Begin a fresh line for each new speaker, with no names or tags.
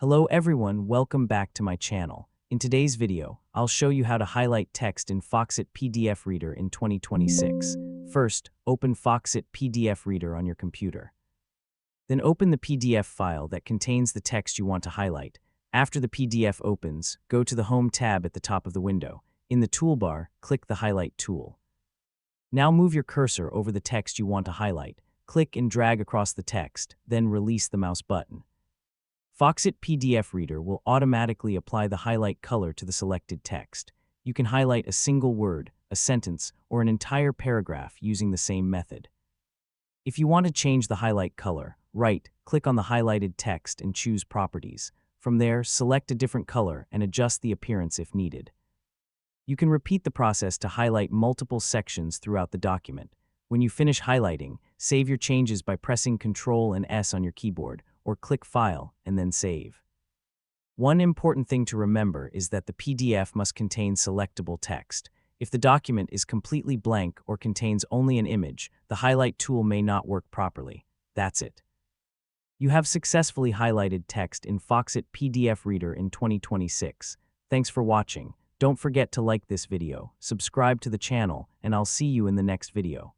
Hello everyone, welcome back to my channel. In today's video, I'll show you how to highlight text in Foxit PDF Reader in 2026. First, open Foxit PDF Reader on your computer. Then open the PDF file that contains the text you want to highlight. After the PDF opens, go to the Home tab at the top of the window. In the toolbar, click the Highlight tool. Now move your cursor over the text you want to highlight. Click and drag across the text, then release the mouse button. Foxit PDF Reader will automatically apply the highlight color to the selected text. You can highlight a single word, a sentence, or an entire paragraph using the same method. If you want to change the highlight color, right-click on the highlighted text and choose Properties. From there, select a different color and adjust the appearance if needed. You can repeat the process to highlight multiple sections throughout the document. When you finish highlighting, save your changes by pressing Ctrl and S on your keyboard, or click File and then Save. One important thing to remember is that the PDF must contain selectable text. If the document is completely blank or contains only an image, the highlight tool may not work properly. That's it. You have successfully highlighted text in Foxit PDF Reader in 2026. Thanks for watching. Don't forget to like this video, subscribe to the channel, and I'll see you in the next video.